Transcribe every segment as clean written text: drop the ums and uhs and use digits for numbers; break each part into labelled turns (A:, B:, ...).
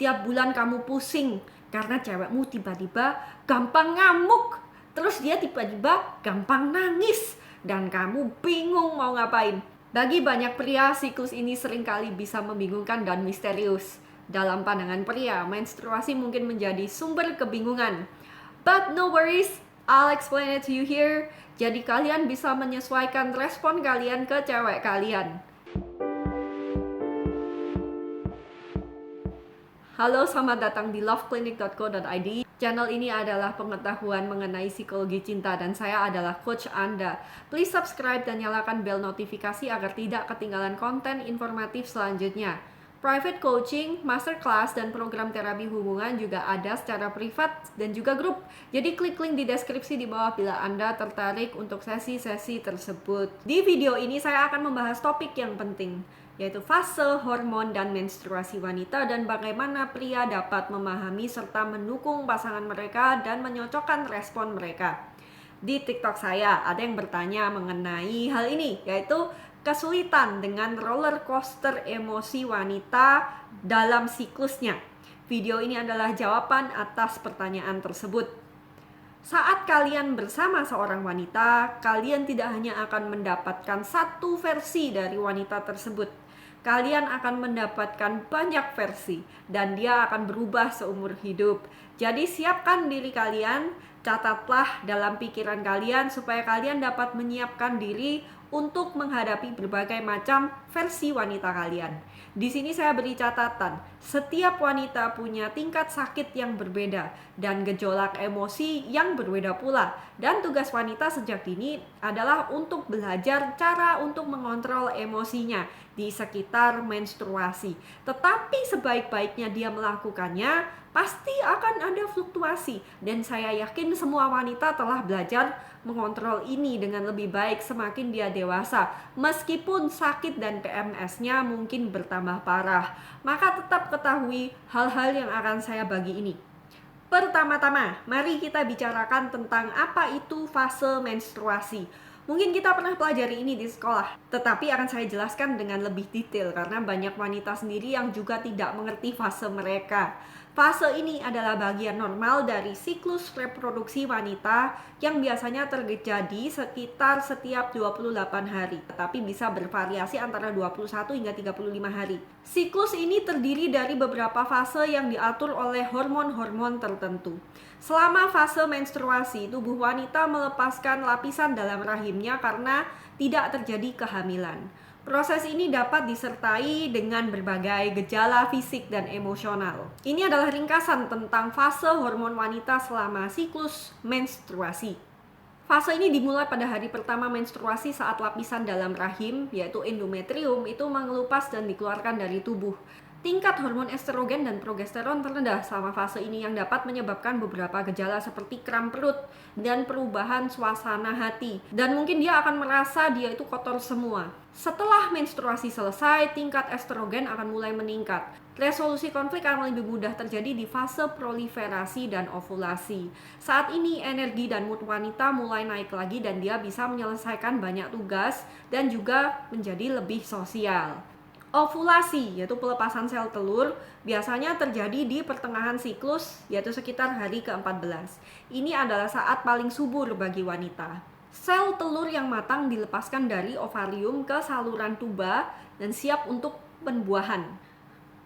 A: Tiap bulan kamu pusing karena cewekmu tiba-tiba gampang ngamuk, terus dia tiba-tiba gampang nangis, dan kamu bingung mau ngapain. Bagi banyak pria, siklus ini seringkali bisa membingungkan dan misterius. Dalam pandangan pria, menstruasi mungkin menjadi sumber kebingungan. But no worries, I'll explain it to you here. Jadi kalian bisa menyesuaikan respon kalian ke cewek kalian. Halo, selamat datang di loveclinic.co.id. Channel ini adalah pengetahuan mengenai psikologi cinta dan saya adalah coach Anda. Please subscribe dan nyalakan bel notifikasi agar tidak ketinggalan konten informatif selanjutnya. Private coaching, masterclass, dan program terapi hubungan juga ada secara privat dan juga grup. Jadi klik link di deskripsi di bawah bila Anda tertarik untuk sesi-sesi tersebut. Di video ini saya akan membahas topik yang penting, yaitu fase, hormon, dan menstruasi wanita dan bagaimana pria dapat memahami serta mendukung pasangan mereka dan menyocokkan respon mereka. Di TikTok saya ada yang bertanya mengenai hal ini, yaitu kesulitan dengan roller coaster emosi wanita dalam siklusnya. Video ini adalah jawaban atas pertanyaan tersebut. Saat kalian bersama seorang wanita, kalian tidak hanya akan mendapatkan satu versi dari wanita tersebut. Kalian akan mendapatkan banyak versi dan dia akan berubah seumur hidup. Jadi siapkan diri kalian, catatlah dalam pikiran kalian supaya kalian dapat menyiapkan diri untuk menghadapi berbagai macam versi wanita kalian. Di sini saya beri catatan, setiap wanita punya tingkat sakit yang berbeda dan gejolak emosi yang berbeda pula. Dan tugas wanita sejak dini adalah untuk belajar cara untuk mengontrol emosinya di sekitar menstruasi. Tetapi sebaik-baiknya dia melakukannya, pasti akan ada fluktuasi. Dan saya yakin semua wanita telah belajar mengontrol ini dengan lebih baik semakin dia dewasa. Meskipun sakit dan PMS-nya mungkin bertambah parah, maka tetap ketahui hal-hal yang akan saya bagi ini. Pertama-tama, mari kita bicarakan tentang apa itu fase menstruasi. Mungkin kita pernah pelajari ini di sekolah, tetapi akan saya jelaskan dengan lebih detail karena banyak wanita sendiri yang juga tidak mengerti fase mereka. Fase ini adalah bagian normal dari siklus reproduksi wanita yang biasanya terjadi sekitar setiap 28 hari, tetapi bisa bervariasi antara 21 hingga 35 hari. Siklus ini terdiri dari beberapa fase yang diatur oleh hormon-hormon tertentu. Selama fase menstruasi, tubuh wanita melepaskan lapisan dalam rahimnya karena tidak terjadi kehamilan. Proses ini dapat disertai dengan berbagai gejala fisik dan emosional. Ini adalah ringkasan tentang fase hormon wanita selama siklus menstruasi. Fase ini dimulai pada hari pertama menstruasi saat lapisan dalam rahim, yaitu endometrium, itu mengelupas dan dikeluarkan dari tubuh. Tingkat hormon estrogen dan progesteron terendah selama fase ini yang dapat menyebabkan beberapa gejala seperti kram perut dan perubahan suasana hati. Dan mungkin dia akan merasa dia itu kotor semua. Setelah menstruasi selesai, tingkat estrogen akan mulai meningkat. Resolusi konflik akan lebih mudah terjadi di fase proliferasi dan ovulasi. Saat ini energi dan mood wanita mulai naik lagi dan dia bisa menyelesaikan banyak tugas dan juga menjadi lebih sosial. Ovulasi, yaitu pelepasan sel telur, biasanya terjadi di pertengahan siklus, yaitu sekitar hari ke-14. Ini adalah saat paling subur bagi wanita. Sel telur yang matang dilepaskan dari ovarium ke saluran tuba dan siap untuk pembuahan.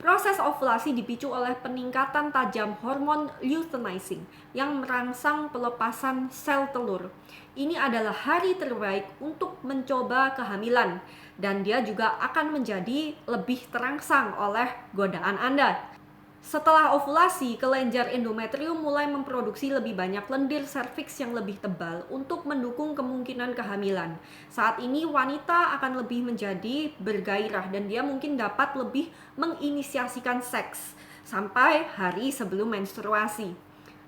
A: Proses ovulasi dipicu oleh peningkatan tajam hormon luteinizing yang merangsang pelepasan sel telur. Ini adalah hari terbaik untuk mencoba kehamilan dan dia juga akan menjadi lebih terangsang oleh godaan Anda. Setelah ovulasi, kelenjar endometrium mulai memproduksi lebih banyak lendir serviks yang lebih tebal untuk mendukung kemungkinan kehamilan. Saat ini wanita akan lebih menjadi bergairah dan dia mungkin dapat lebih menginisiasikan seks sampai hari sebelum menstruasi.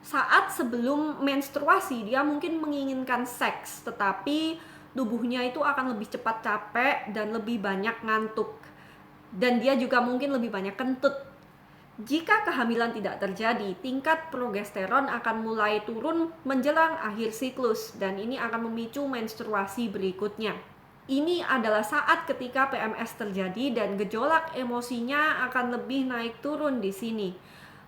A: Saat sebelum menstruasi, dia mungkin menginginkan seks, tetapi tubuhnya itu akan lebih cepat capek dan lebih banyak ngantuk. Dan dia juga mungkin lebih banyak kentut. Jika kehamilan tidak terjadi, tingkat progesteron akan mulai turun menjelang akhir siklus dan ini akan memicu menstruasi berikutnya. Ini adalah saat ketika PMS terjadi dan gejolak emosinya akan lebih naik turun di sini.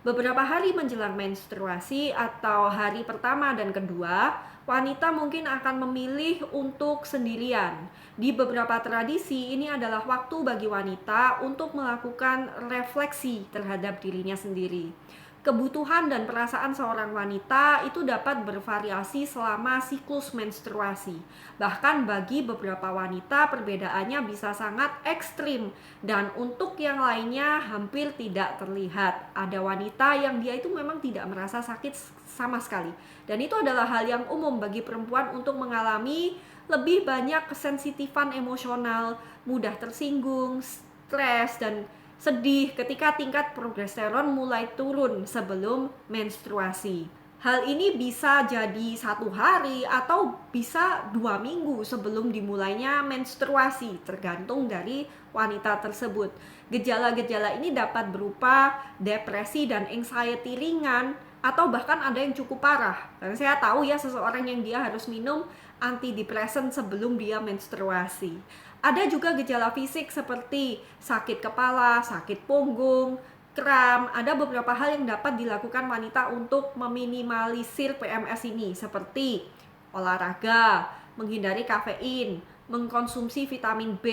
A: Beberapa hari menjelang menstruasi atau hari pertama dan kedua, wanita mungkin akan memilih untuk sendirian. Di beberapa tradisi, ini adalah waktu bagi wanita untuk melakukan refleksi terhadap dirinya sendiri. Kebutuhan dan perasaan seorang wanita itu dapat bervariasi selama siklus menstruasi. Bahkan bagi beberapa wanita perbedaannya bisa sangat ekstrim, dan untuk yang lainnya hampir tidak terlihat. Ada wanita yang dia itu memang tidak merasa sakit sama sekali. Dan itu adalah hal yang umum bagi perempuan untuk mengalami lebih banyak kesensitifan emosional, mudah tersinggung, stres, dan sedih ketika tingkat progesteron mulai turun sebelum menstruasi. Hal ini bisa jadi 1 hari atau bisa 2 minggu sebelum dimulainya menstruasi, tergantung dari wanita tersebut. Gejala-gejala ini dapat berupa depresi dan anxiety ringan, atau bahkan ada yang cukup parah. Karena saya tahu ya seseorang yang dia harus minum antidepresan sebelum dia menstruasi. Ada juga gejala fisik seperti sakit kepala, sakit punggung, kram. Ada beberapa hal yang dapat dilakukan wanita untuk meminimalisir PMS ini, seperti olahraga, menghindari kafein, mengkonsumsi vitamin B,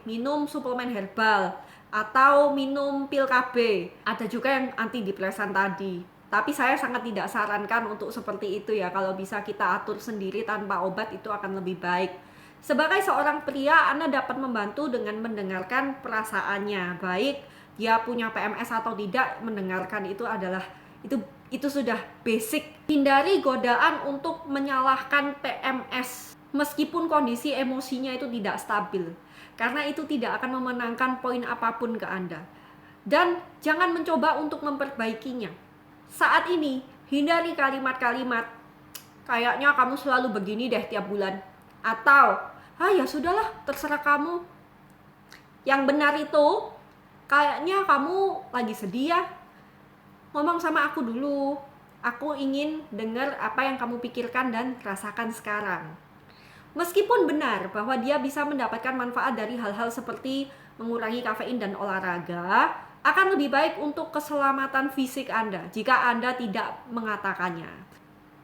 A: minum suplemen herbal, atau minum pil KB. Ada juga yang antidepresan tadi. Tapi saya sangat tidak sarankan untuk seperti itu ya. Kalau bisa kita atur sendiri tanpa obat, itu akan lebih baik. Sebagai seorang pria, Anda dapat membantu dengan mendengarkan perasaannya. Baik dia punya PMS atau tidak, mendengarkan itu adalah itu sudah basic. Hindari godaan untuk menyalahkan PMS meskipun kondisi emosinya itu tidak stabil, karena itu tidak akan memenangkan poin apapun ke Anda. Dan jangan mencoba untuk memperbaikinya. Saat ini, hindari kalimat-kalimat kayaknya kamu selalu begini deh tiap bulan, atau ya sudahlah, terserah kamu. Yang benar itu, kayaknya kamu lagi sedih ya, ngomong sama aku dulu. Aku ingin dengar apa yang kamu pikirkan dan rasakan sekarang. Meskipun benar bahwa dia bisa mendapatkan manfaat dari hal-hal seperti mengurangi kafein dan olahraga, akan lebih baik untuk keselamatan fisik Anda jika Anda tidak mengatakannya.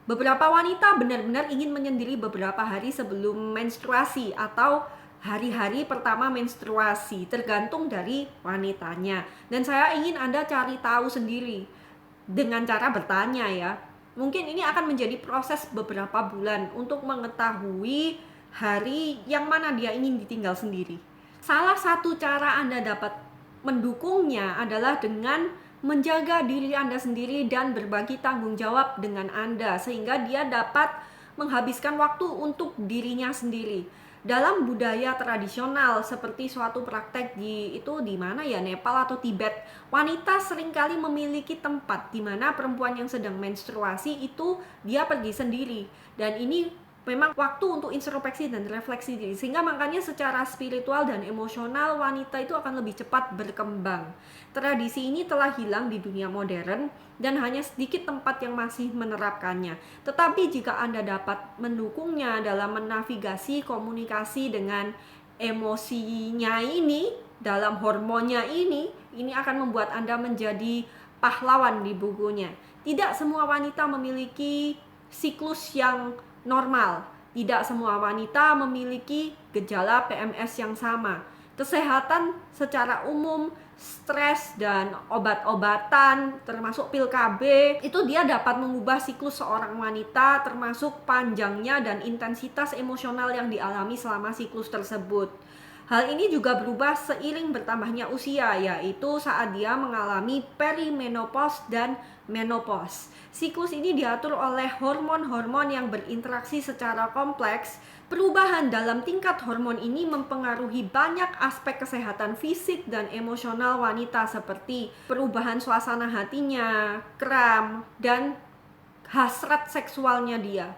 A: Beberapa wanita benar-benar ingin menyendiri beberapa hari sebelum menstruasi atau hari-hari pertama menstruasi, tergantung dari wanitanya. Dan saya ingin Anda cari tahu sendiri dengan cara bertanya ya. Mungkin ini akan menjadi proses beberapa bulan untuk mengetahui hari yang mana dia ingin ditinggal sendiri. Salah satu cara Anda dapat mendukungnya adalah dengan menjaga diri Anda sendiri dan berbagi tanggung jawab dengan Anda, sehingga dia dapat menghabiskan waktu untuk dirinya sendiri. Dalam budaya tradisional seperti suatu praktek di mana ya, Nepal atau Tibet, wanita seringkali memiliki tempat di mana perempuan yang sedang menstruasi itu dia pergi sendiri, dan ini memang waktu untuk introspeksi dan refleksi diri, sehingga makanya secara spiritual dan emosional wanita itu akan lebih cepat berkembang. Tradisi ini telah hilang di dunia modern dan hanya sedikit tempat yang masih menerapkannya. Tetapi jika Anda dapat mendukungnya dalam menavigasi komunikasi dengan emosinya ini, dalam hormonnya ini akan membuat Anda menjadi pahlawan di bukunya. Tidak semua wanita memiliki siklus yang normal. Tidak semua wanita memiliki gejala PMS yang sama. Kesehatan secara umum, stres dan obat-obatan termasuk pil KB itu dia dapat mengubah siklus seorang wanita, termasuk panjangnya dan intensitas emosional yang dialami selama siklus tersebut. Hal ini juga berubah seiring bertambahnya usia, yaitu saat dia mengalami perimenopause dan menopause. Siklus ini diatur oleh hormon-hormon yang berinteraksi secara kompleks. Perubahan dalam tingkat hormon ini mempengaruhi banyak aspek kesehatan fisik dan emosional wanita, seperti perubahan suasana hatinya, kram, dan hasrat seksualnya dia.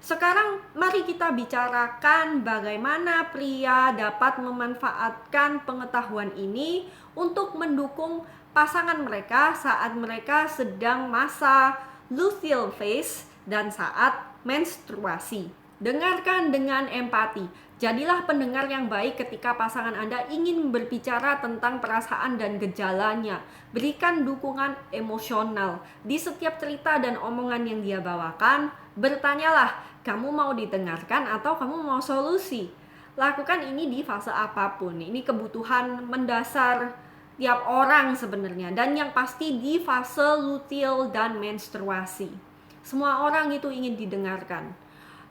A: Sekarang mari kita bicarakan bagaimana pria dapat memanfaatkan pengetahuan ini untuk mendukung pasangan mereka saat mereka sedang masa luteal phase dan saat menstruasi. Dengarkan dengan empati. Jadilah pendengar yang baik ketika pasangan Anda ingin berbicara tentang perasaan dan gejalanya. Berikan dukungan emosional. Di setiap cerita dan omongan yang dia bawakan, bertanyalah, kamu mau didengarkan atau kamu mau solusi? Lakukan ini di fase apapun. Ini kebutuhan mendasar tiap orang sebenarnya. Dan yang pasti di fase luteal dan menstruasi. Semua orang itu ingin didengarkan.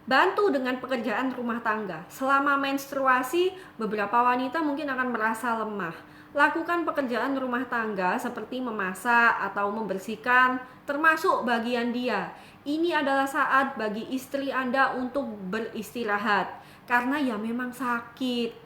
A: Bantu dengan pekerjaan rumah tangga. Selama menstruasi, beberapa wanita mungkin akan merasa lemah. Lakukan pekerjaan rumah tangga seperti memasak atau membersihkan, termasuk bagian dia. Ini adalah saat bagi istri Anda untuk beristirahat, karena ya memang sakit.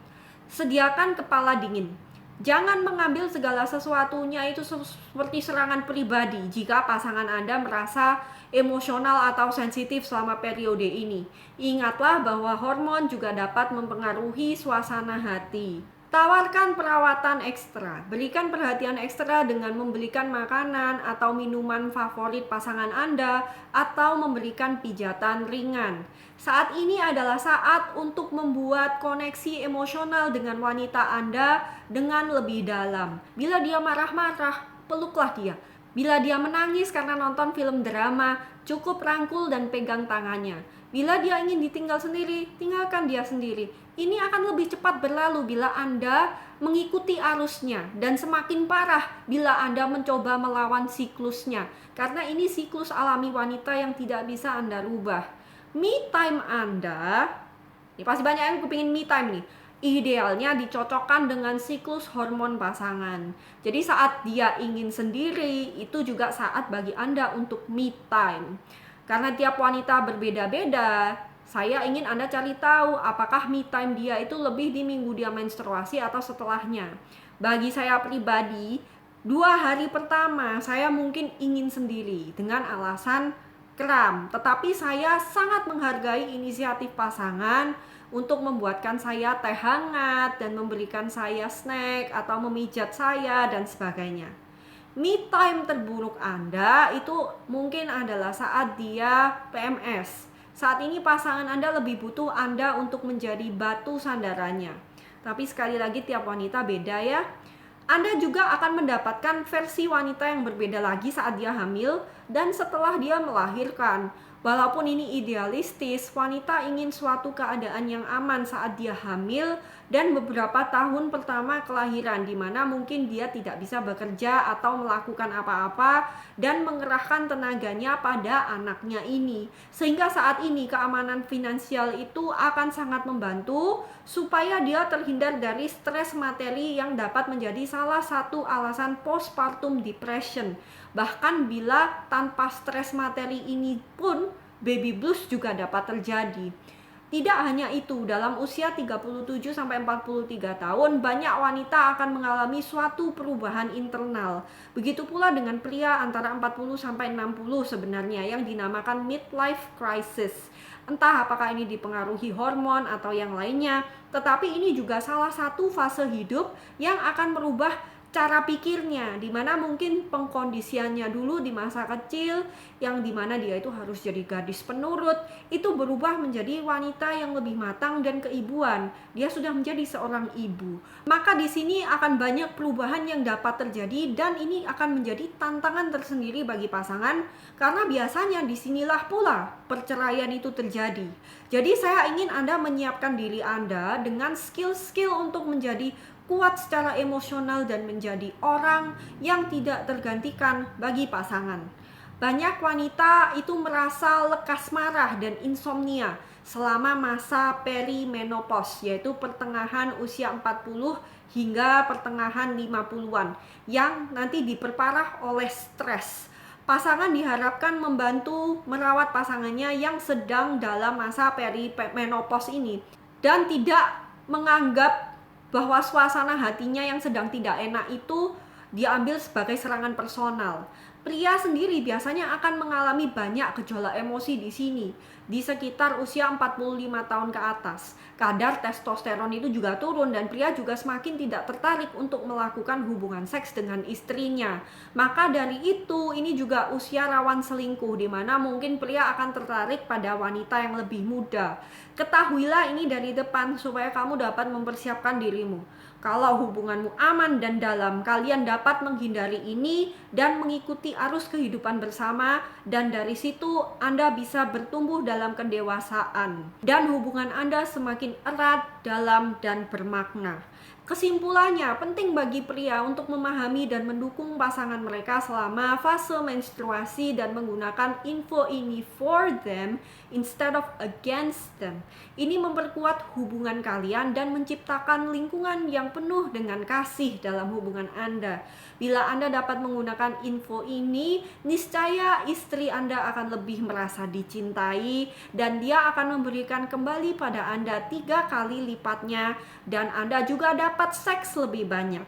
A: Sediakan kepala dingin. Jangan mengambil segala sesuatunya itu seperti serangan pribadi jika pasangan Anda merasa emosional atau sensitif selama periode ini. Ingatlah bahwa hormon juga dapat mempengaruhi suasana hati. Tawarkan perawatan ekstra. Berikan perhatian ekstra dengan membelikan makanan atau minuman favorit pasangan Anda atau memberikan pijatan ringan. Saat ini adalah saat untuk membuat koneksi emosional dengan wanita Anda dengan lebih dalam. Bila dia marah-marah, peluklah dia. Bila dia menangis karena nonton film drama, cukup rangkul dan pegang tangannya. Bila dia ingin ditinggal sendiri, tinggalkan dia sendiri. Ini akan lebih cepat berlalu bila Anda mengikuti arusnya, dan semakin parah bila Anda mencoba melawan siklusnya. Karena ini siklus alami wanita yang tidak bisa Anda rubah. Me time Anda, ini pasti banyak yang kepingin me time nih. Idealnya dicocokkan dengan siklus hormon pasangan. Jadi saat dia ingin sendiri, itu juga saat bagi Anda untuk me time. Karena tiap wanita berbeda-beda, saya ingin Anda cari tahu apakah me time dia itu lebih di minggu dia menstruasi atau setelahnya. Bagi saya pribadi, 2 hari pertama saya mungkin ingin sendiri dengan alasan kram. Tetapi saya sangat menghargai inisiatif pasangan untuk membuatkan saya teh hangat dan memberikan saya snack atau memijat saya dan sebagainya. Me time terburuk Anda itu mungkin adalah saat dia PMS. Saat ini pasangan Anda lebih butuh Anda untuk menjadi batu sandarannya. Tapi sekali lagi tiap wanita beda ya. Anda juga akan mendapatkan versi wanita yang berbeda lagi saat dia hamil dan setelah dia melahirkan. Walaupun ini idealistis, wanita ingin suatu keadaan yang aman saat dia hamil dan beberapa tahun pertama kelahiran, di mana mungkin dia tidak bisa bekerja atau melakukan apa-apa dan mengerahkan tenaganya pada anaknya ini. Sehingga saat ini keamanan finansial itu akan sangat membantu supaya dia terhindar dari stres materi yang dapat menjadi salah satu alasan postpartum depression. Bahkan bila tanpa stres materi ini pun baby blues juga dapat terjadi. Tidak hanya itu, dalam usia 37-43 tahun, banyak wanita akan mengalami suatu perubahan internal. Begitu pula dengan pria antara 40-60 sebenarnya yang dinamakan midlife crisis. Entah apakah ini dipengaruhi hormon atau yang lainnya, tetapi ini juga salah satu fase hidup yang akan merubah cara pikirnya, dimana mungkin pengkondisiannya dulu di masa kecil yang dimana dia itu harus jadi gadis penurut, itu berubah menjadi wanita yang lebih matang dan keibuan. Dia sudah menjadi seorang ibu. Maka di sini akan banyak perubahan yang dapat terjadi dan ini akan menjadi tantangan tersendiri bagi pasangan karena biasanya disinilah pula perceraian itu terjadi. Jadi saya ingin Anda menyiapkan diri Anda dengan skill-skill untuk menjadi kuat secara emosional dan menjadi orang yang tidak tergantikan bagi pasangan. Banyak wanita itu merasa lekas marah dan insomnia selama masa perimenopause, yaitu pertengahan usia 40 hingga pertengahan 50-an, yang nanti diperparah oleh stres. Pasangan diharapkan membantu merawat pasangannya yang sedang dalam masa perimenopause ini dan tidak menganggap bahwa suasana hatinya yang sedang tidak enak itu diambil sebagai serangan personal. Pria sendiri biasanya akan mengalami banyak gejolak emosi di sini, di sekitar usia 45 tahun ke atas. Kadar testosteron itu juga turun dan pria juga semakin tidak tertarik untuk melakukan hubungan seks dengan istrinya. Maka dari itu, ini juga usia rawan selingkuh, di mana mungkin pria akan tertarik pada wanita yang lebih muda. Ketahuilah ini dari depan supaya kamu dapat mempersiapkan dirimu. Kalau hubunganmu aman dan dalam, kalian dapat menghindari ini dan mengikuti arus kehidupan bersama, dan dari situ Anda bisa bertumbuh dalam kedewasaan dan hubungan Anda semakin erat, dalam, dan bermakna. Kesimpulannya, penting bagi pria untuk memahami dan mendukung pasangan mereka selama fase menstruasi dan menggunakan info ini for them instead of against them. Ini memperkuat hubungan kalian dan menciptakan lingkungan yang penuh dengan kasih dalam hubungan Anda. Bila Anda dapat menggunakan info ini, niscaya istri Anda akan lebih merasa dicintai dan dia akan memberikan kembali pada Anda 3 kali lipatnya, dan Anda juga dapat seks lebih banyak.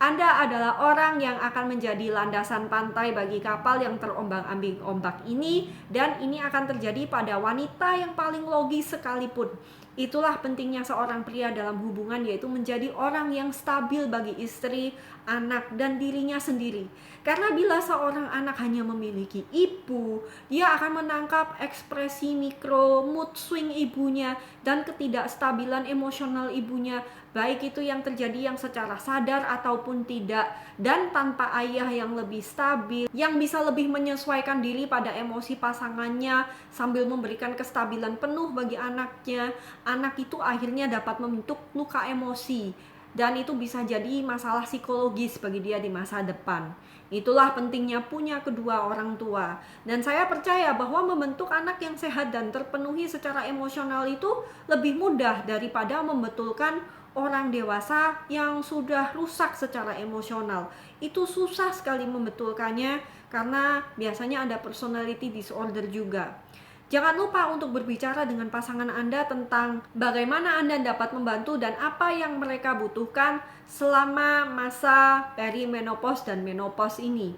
A: Anda adalah orang yang akan menjadi landasan pantai bagi kapal yang terombang-ambing ombak ini, dan ini akan terjadi pada wanita yang paling logis sekalipun. Itulah pentingnya seorang pria dalam hubungan, yaitu menjadi orang yang stabil bagi istri, anak, dan dirinya sendiri. Karena bila seorang anak hanya memiliki ibu, dia akan menangkap ekspresi mikro, mood swing ibunya, dan ketidakstabilan emosional ibunya, baik itu yang terjadi yang secara sadar ataupun tidak, dan tanpa ayah yang lebih stabil, yang bisa lebih menyesuaikan diri pada emosi pasangannya sambil memberikan kestabilan penuh bagi anaknya, anak itu akhirnya dapat membentuk luka emosi, dan itu bisa jadi masalah psikologis bagi dia di masa depan. Itulah pentingnya punya kedua orang tua. Dan saya percaya bahwa membentuk anak yang sehat dan terpenuhi secara emosional itu lebih mudah daripada membetulkan orang dewasa yang sudah rusak secara emosional. Itu susah sekali membetulkannya karena biasanya ada personality disorder juga. Jangan lupa untuk berbicara dengan pasangan Anda tentang bagaimana Anda dapat membantu dan apa yang mereka butuhkan selama masa perimenopause dan menopause ini.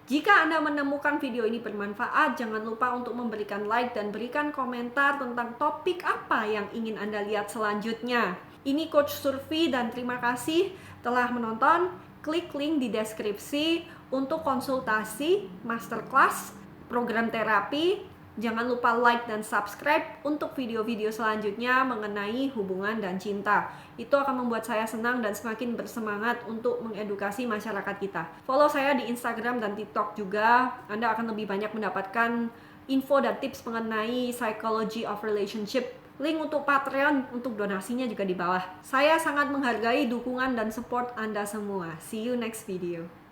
A: Jika Anda menemukan video ini bermanfaat, jangan lupa untuk memberikan like dan berikan komentar tentang topik apa yang ingin Anda lihat selanjutnya. Ini Coach Surfi dan terima kasih telah menonton. Klik link di deskripsi untuk konsultasi, masterclass, program terapi. Jangan lupa like dan subscribe untuk video-video selanjutnya mengenai hubungan dan cinta. Itu akan membuat saya senang dan semakin bersemangat untuk mengedukasi masyarakat kita. Follow saya di Instagram dan TikTok juga. Anda akan lebih banyak mendapatkan info dan tips mengenai psychology of relationship. Link untuk Patreon untuk donasinya juga di bawah. Saya sangat menghargai dukungan dan support Anda semua. See you next video.